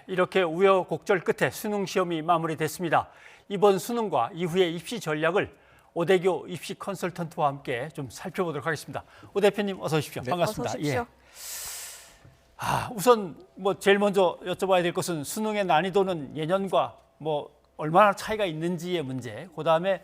이렇게 우여곡절 끝에 수능 시험이 마무리됐습니다. 이번 수능과 이후의 입시 전략을 오대교 입시 컨설턴트와 함께 좀 살펴보도록 하겠습니다. 오 대표님 어서 오십시오. 네. 반갑습니다. 어서 오십시오. 우선 제일 먼저 여쭤봐야 될 것은 수능의 난이도는 예년과 얼마나 차이가 있는지의 문제. 그다음에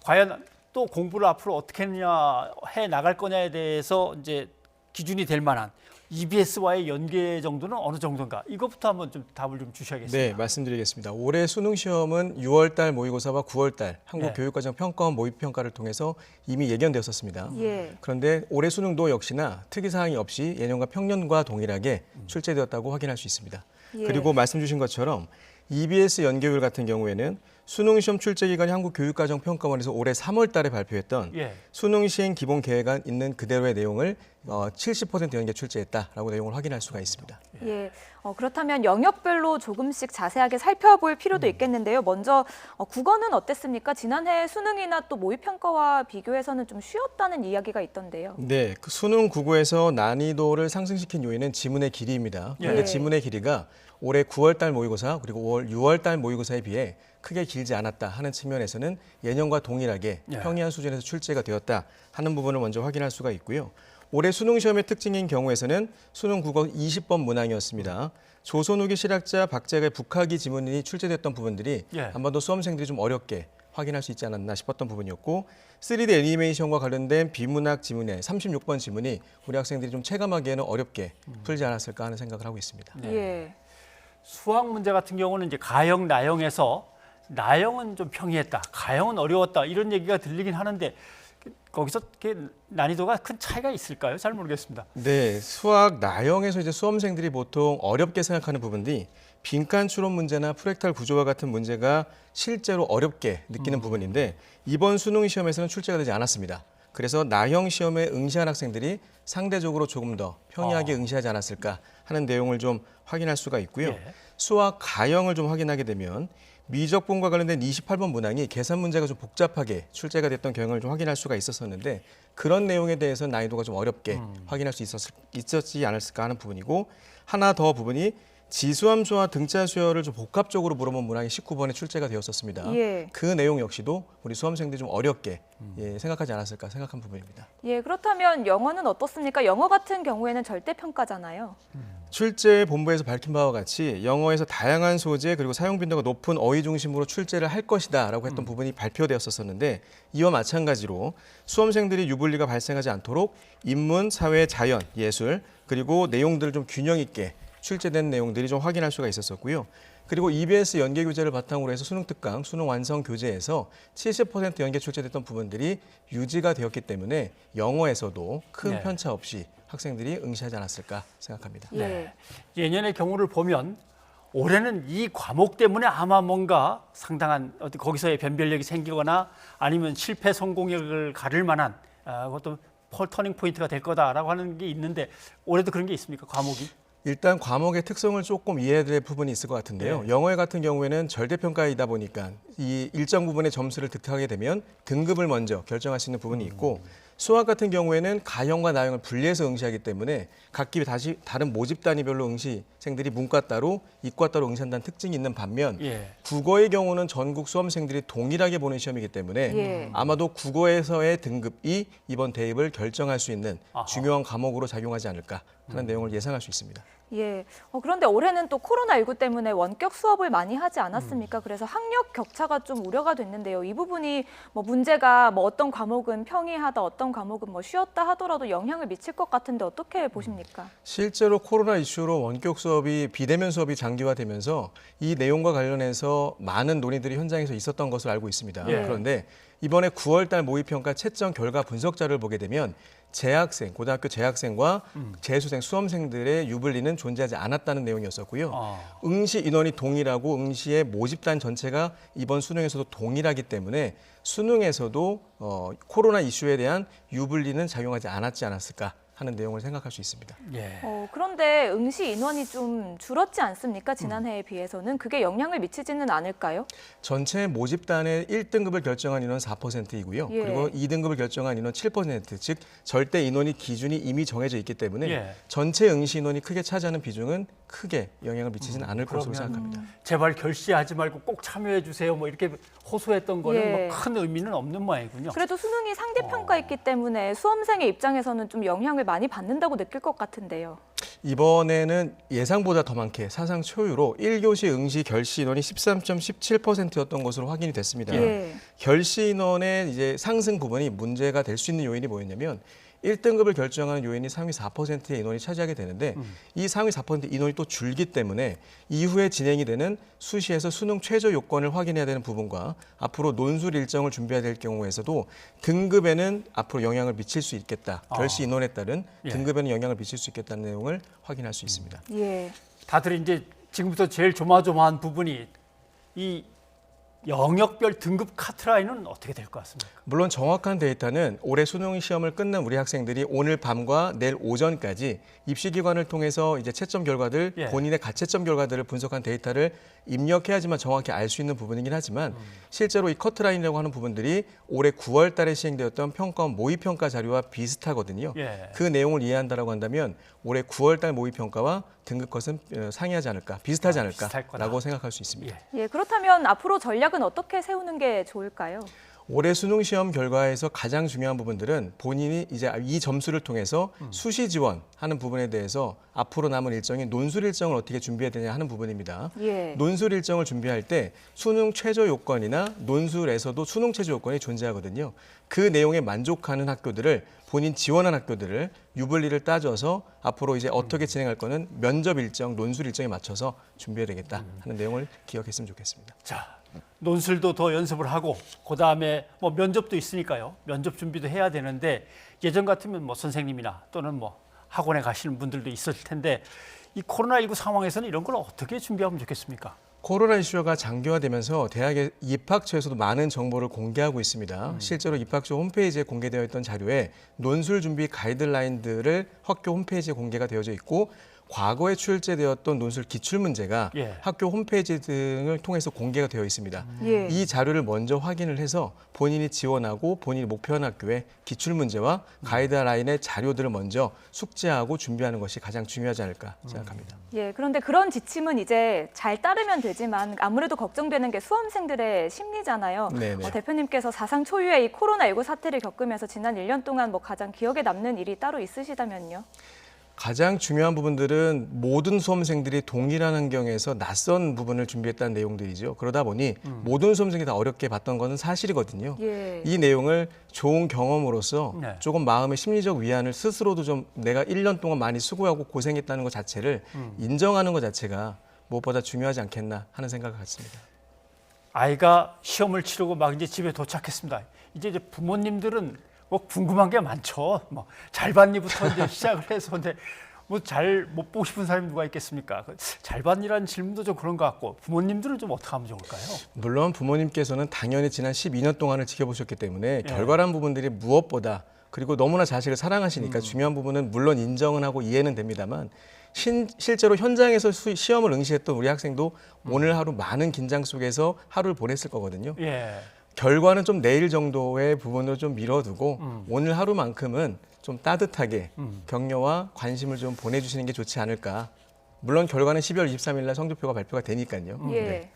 과연 또 공부를 앞으로 어떻게 해 나갈 거냐에 대해서 이제 기준이 될 만한 EBS와의 연계 정도는 어느 정도인가? 이것부터 한번 좀 답을 좀 주셔야겠습니다. 네, 말씀드리겠습니다. 올해 수능 시험은 6월 달 모의고사와 9월 달 한국교육과정평가원 모의평가를 통해서 이미 예견되었었습니다. 예. 그런데 올해 수능도 역시나 특이사항이 없이 예년과 평년과 동일하게 출제되었다고 확인할 수 있습니다. 예. 그리고 말씀 주신 것처럼 EBS 연계율 같은 경우에는 수능 시험 출제 기간이 한국교육과정평가원에서 올해 3월 달에 발표했던 수능 시행 기본 계획안 있는 그대로의 내용을 70% 연계 출제했다라고 내용을 확인할 수가 있습니다. 예. 그렇다면 영역별로 조금씩 자세하게 살펴볼 필요도 있겠는데요. 먼저 국어는 어땠습니까? 지난해 수능이나 또 모의평가와 비교해서는 좀 쉬웠다는 이야기가 있던데요. 네, 그 수능 국어에서 난이도를 상승시킨 요인은 지문의 길이입니다. 그런데 예. 지문의 길이가 올해 9월 달 모의고사 그리고 6월 달 모의고사에 비해 크게 길지 않았다 하는 측면에서는 예년과 동일하게 평이한 수준에서 출제가 되었다 하는 부분을 먼저 확인할 수가 있고요. 올해 수능 시험의 특징인 경우에서는 수능 국어 20번 문항이었습니다. 조선 후기 실학자 박재가의 북학이 지문이 출제됐던 부분들이 한번더 수험생들이 좀 어렵게 확인할 수 있지 않았나 싶었던 부분이었고 3D 애니메이션과 관련된 비문학 지문의 36번 지문이 우리 학생들이 좀 체감하기에는 어렵게 풀지 않았을까 하는 생각을 하고 있습니다. 예. 수학 문제 같은 경우는 이제 가형, 나형에서 나형은 좀 평이했다, 가형은 어려웠다 이런 얘기가 들리긴 하는데 거기서 난이도가 큰 차이가 있을까요? 잘 모르겠습니다. 네, 수학 나형에서 이제 수험생들이 보통 어렵게 생각하는 부분들이 빈칸 추론 문제나 프랙탈 구조와 같은 문제가 실제로 어렵게 느끼는 부분인데 이번 수능 시험에서는 출제가 되지 않았습니다. 그래서 나형 시험에 응시한 학생들이 상대적으로 조금 더 평이하게 응시하지 않았을까 하는 내용을 좀 확인할 수가 있고요. 수학 가형을 좀 확인하게 되면 미적분과 관련된 28번 문항이 계산 문제가 좀 복잡하게 출제가 됐던 경향을 좀 확인할 수가 있었었는데 그런 내용에 대해서 난이도가 좀 어렵게 확인할 수 있었지 않았을까 하는 부분이고 하나 더 부분이 지수함수와 등차 수열을 좀 복합적으로 물어본 문항이 19번에 출제가 되었었습니다. 예. 그 내용 역시도 우리 수험생들이 좀 어렵게 생각하지 않았을까 생각한 부분입니다. 예, 그렇다면 영어는 어떻습니까? 영어 같은 경우에는 절대평가잖아요. 출제 본부에서 밝힌 바와 같이 영어에서 다양한 소재 그리고 사용 빈도가 높은 어휘 중심으로 출제를 할 것이다라고 했던 부분이 발표되었었는데 이와 마찬가지로 수험생들이 유불리가 발생하지 않도록 인문, 사회, 자연, 예술 그리고 내용들을 좀 균형 있게 출제된 내용들이 좀 확인할 수가 있었었고요. 그리고 EBS 연계 교재를 바탕으로 해서 수능 특강, 수능 완성 교재에서 70% 연계 출제됐던 부분들이 유지가 되었기 때문에 영어에서도 큰 편차 없이 학생들이 응시하지 않았을까 생각합니다. 예년의 경우를 보면 올해는 이 과목 때문에 아마 뭔가 상당한 거기서의 변별력이 생기거나 아니면 실패 성공력을 가를 만한 어떤 터닝 포인트가 될 거다라고 하는 게 있는데 올해도 그런 게 있습니까? 과목이? 일단 과목의 특성을 조금 이해해야 될 부분이 있을 것 같은데요. 영어 같은 경우에는 절대평가이다 보니까 이 일정 부분의 점수를 득하게 되면 등급을 먼저 결정할 수 있는 부분이 있고 수학 같은 경우에는 가형과 나형을 분리해서 응시하기 때문에 각기 다시 다른 모집 단위별로 응시생들이 문과 따로, 이과 따로 응시한다는 특징이 있는 반면 국어의 경우는 전국 수험생들이 동일하게 보는 시험이기 때문에 아마도 국어에서의 등급이 이번 대입을 결정할 수 있는 중요한 과목으로 작용하지 않을까 하는 내용을 예상할 수 있습니다. 예. 그런데 올해는 또 코로나19 때문에 원격 수업을 많이 하지 않았습니까? 그래서 학력 격차가 좀 우려가 됐는데요. 이 부분이 문제가 어떤 과목은 평이하다, 어떤 과목은 쉬었다 하더라도 영향을 미칠 것 같은데 어떻게 보십니까? 실제로 코로나 이슈로 원격 수업이 비대면 수업이 장기화되면서 이 내용과 관련해서 많은 논의들이 현장에서 있었던 것으로 알고 있습니다. 그런데 이번에 9월 달 모의평가 채점 결과 분석 자료를 보게 되면 재학생, 고등학교 재학생과 재수생, 수험생들의 유불리는 존재하지 않았다는 내용이었었고요. 응시 인원이 동일하고 응시의 모집단 전체가 이번 수능에서도 동일하기 때문에 수능에서도 코로나 이슈에 대한 유불리는 작용하지 않았지 않았을까 하는 내용을 생각할 수 있습니다. 예. 그런데 응시 인원이 좀 줄었지 않습니까? 지난해에 비해서는 그게 영향을 미치지는 않을까요? 전체 모집단의 1등급을 결정한 인원 4%이고요. 예. 그리고 2등급을 결정한 인원 7%, 즉 절대 인원이 기준이 이미 정해져 있기 때문에 예. 전체 응시 인원이 크게 차지하는 비중은 크게 영향을 미치지는 않을 것으로 그러면 생각합니다. 제발 결시하지 말고 꼭 참여해 주세요. 뭐 이렇게 호소했던 거는 예. 뭐 큰 의미는 없는 모양이군요. 그래도 수능이 상대평가있기 때문에 수험생의 입장에서는 좀 영향을 많이 받는다고 느낄 것 같은데요. 이번에는 예상보다 더 많게 사상 초유로 1교시 응시 결시 인원이 13.17%였던 것으로 확인이 됐습니다. 예. 결시 인원의 이제 상승 부분이 문제가 될 수 있는 요인이 뭐였냐면 1등급을 결정하는 요인이 상위 4%의 인원이 차지하게 되는데 이 상위 4% 인원이 또 줄기 때문에 이후에 진행이 되는 수시에서 수능 최저 요건을 확인해야 되는 부분과 앞으로 논술 일정을 준비해야 될 경우에서도 등급에는 앞으로 영향을 미칠 수 있겠다. 결시 인원에 따른 예. 등급에는 영향을 미칠 수 있겠다는 내용을 확인할 수 있습니다. 예. 다들 이제 지금부터 제일 조마조마한 부분이 이 영역별 등급 카트라인은 어떻게 될 것 같습니까? 물론 정확한 데이터는 올해 수능 시험을 끝낸 우리 학생들이 오늘 밤과 내일 오전까지 입시기관을 통해서 이제 채점 결과들, 예. 본인의 가채점 결과들을 분석한 데이터를 입력해야지만 정확히 알 수 있는 부분이긴 하지만 실제로 이 커트라인이라고 하는 부분들이 올해 9월 달에 시행되었던 평가원 모의평가 자료와 비슷하거든요. 예. 그 내용을 이해한다라고 한다면 올해 9월 달 모의평가와 등급컷은 상이하지 않을까, 비슷하지 비슷할 거다. 않을까라고 생각할 수 있습니다. 예. 예, 그렇다면 앞으로 전략은 어떻게 세우는 게 좋을까요? 올해 수능 시험 결과에서 가장 중요한 부분들은 본인이 이제 이 점수를 통해서 수시 지원하는 부분에 대해서 앞으로 남은 일정인 논술 일정을 어떻게 준비해야 되냐 하는 부분입니다. 예. 논술 일정을 준비할 때 수능 최저 요건이나 논술에서도 수능 최저 요건이 존재하거든요. 그 내용에 만족하는 학교들을 본인 지원한 학교들을 유불리를 따져서 앞으로 이제 어떻게 진행할 거는 면접 일정, 논술 일정에 맞춰서 준비해야 되겠다 하는 내용을 기억했으면 좋겠습니다. 자, 논술도 더 연습을 하고 그다음에 뭐 면접도 있으니까요. 면접 준비도 해야 되는데 예전 같으면 뭐 선생님이나 또는 뭐 학원에 가시는 분들도 있을 텐데 이 코로나19 상황에서는 이런 걸 어떻게 준비하면 좋겠습니까? 코로나 이슈가 장기화되면서 대학의 입학처에서도 많은 정보를 공개하고 있습니다. 실제로 입학처 홈페이지에 공개되어 있던 자료에 논술 준비 가이드라인들을 학교 홈페이지에 공개가 되어져 있고 과거에 출제되었던 논술 기출문제가 예. 학교 홈페이지 등을 통해서 공개가 되어 있습니다. 예. 이 자료를 먼저 확인을 해서 본인이 지원하고 본인이 목표한 학교의 기출문제와 가이드라인의 자료들을 먼저 숙지하고 준비하는 것이 가장 중요하지 않을까 생각합니다. 예, 그런데 그런 지침은 이제 잘 따르면 되지만 아무래도 걱정되는 게 수험생들의 심리잖아요. 네네. 대표님께서 사상 초유의 이 코로나19 사태를 겪으면서 지난 1년 동안 뭐 가장 기억에 남는 일이 따로 있으시다면요? 가장 중요한 부분들은 모든 수험생들이 동일한 환경에서 낯선 부분을 준비했다는 내용들이죠. 그러다 보니 모든 수험생이 다 어렵게 봤던 것은 사실이거든요. 예. 이 내용을 좋은 경험으로서 네. 조금 마음의 심리적 위안을 스스로도 좀 내가 1년 동안 많이 수고하고 고생했다는 것 자체를 인정하는 것 자체가 무엇보다 중요하지 않겠나 하는 생각을 갖습니다. 아이가 시험을 치르고 막 이제 집에 도착했습니다. 이제 부모님들은 뭐 궁금한 게 많죠. 뭐 잘 봤니부터 이제 시작을 해서 근데 뭐 잘 못 보고 싶은 사람이 누가 있겠습니까? 잘 봤니라는 질문도 좀 그런 것 같고 부모님들은 좀 어떻게 하면 좋을까요? 물론 부모님께서는 당연히 지난 12년 동안을 지켜보셨기 때문에 결과란 부분들이 무엇보다 그리고 너무나 자식을 사랑하시니까 중요한 부분은 물론 인정은 하고 이해는 됩니다만 실제로 현장에서 시험을 응시했던 우리 학생도 오늘 하루 많은 긴장 속에서 하루를 보냈을 거거든요. 예. 결과는 좀 내일 정도의 부분으로 좀 미뤄두고 오늘 하루만큼은 좀 따뜻하게 격려와 관심을 좀 보내주시는 게 좋지 않을까. 물론 결과는 12월 23일 날 성적표가 발표가 되니까요. 예. 네.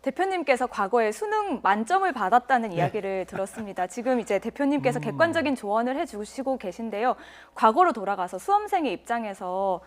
대표님께서 과거에 수능 만점을 받았다는 이야기를 들었습니다. 지금 이제 대표님께서 객관적인 조언을 해주시고 계신데요. 과거로 돌아가서 수험생의 입장에서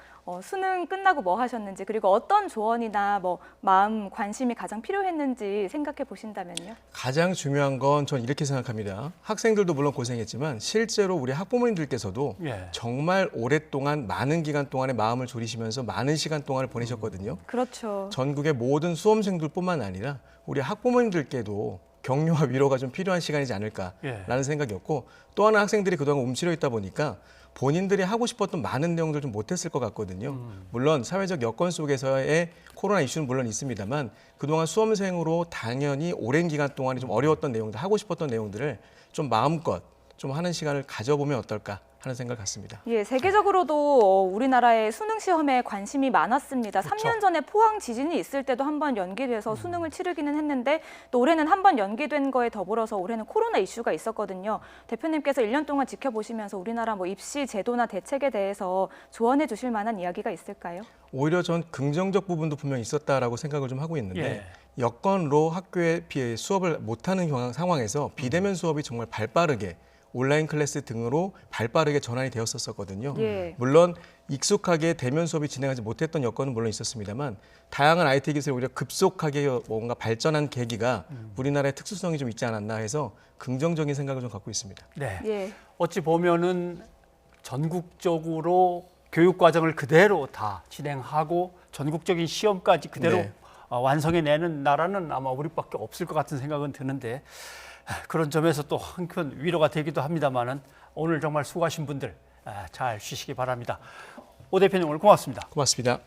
수능 끝나고 뭐 하셨는지 그리고 어떤 조언이나 뭐 마음 관심이 가장 필요했는지 생각해 보신다면요. 가장 중요한 건 전 이렇게 생각합니다. 학생들도 물론 고생했지만 실제로 우리 학부모님들께서도 예. 정말 오랫동안 많은 기간 동안에 마음을 졸이시면서 많은 시간 동안을 보내셨거든요. 그렇죠. 전국의 모든 수험생들뿐만 아니라 우리 학부모님들께도 격려와 위로가 좀 필요한 시간이지 않을까라는 예. 생각이었고 또 하나 학생들이 그동안 움츠려 있다 보니까 본인들이 하고 싶었던 많은 내용들 좀 못했을 것 같거든요. 물론 사회적 여건 속에서의 코로나 이슈는 물론 있습니다만 그동안 수험생으로 당연히 오랜 기간 동안에 좀 어려웠던 내용들, 하고 싶었던 내용들을 좀 마음껏 좀 하는 시간을 가져보면 어떨까 하는 생각을 갖습니다. 예, 세계적으로도 우리나라의 수능 시험에 관심이 많았습니다. 그렇죠. 3년 전에 포항 지진이 있을 때도 한 번 연기돼서 수능을 치르기는 했는데 또 올해는 한 번 연기된 거에 더불어서 올해는 코로나 이슈가 있었거든요. 대표님께서 1년 동안 지켜보시면서 우리나라 뭐 입시 제도나 대책에 대해서 조언해 주실 만한 이야기가 있을까요? 오히려 전 긍정적 부분도 분명히 있었다라고 생각을 좀 하고 있는데 예. 여건으로 학교에 수업을 못하는 상황에서 비대면 수업이 정말 발빠르게 온라인 클래스 등으로 발빠르게 전환이 되었었거든요. 예. 물론 익숙하게 대면 수업이 진행하지 못했던 여건은 물론 있었습니다만 다양한 IT 기술이 오히려 급속하게 뭔가 발전한 계기가 우리나라의 특수성이 좀 있지 않았나 해서 긍정적인 생각을 좀 갖고 있습니다. 네. 예. 어찌 보면은 전국적으로 교육 과정을 그대로 다 진행하고 전국적인 시험까지 그대로 네. 완성해내는 나라는 아마 우리밖에 없을 것 같은 생각은 드는데 그런 점에서 또 한편 위로가 되기도 합니다만은 오늘 정말 수고하신 분들 잘 쉬시기 바랍니다. 오 대표님 오늘 고맙습니다. 고맙습니다.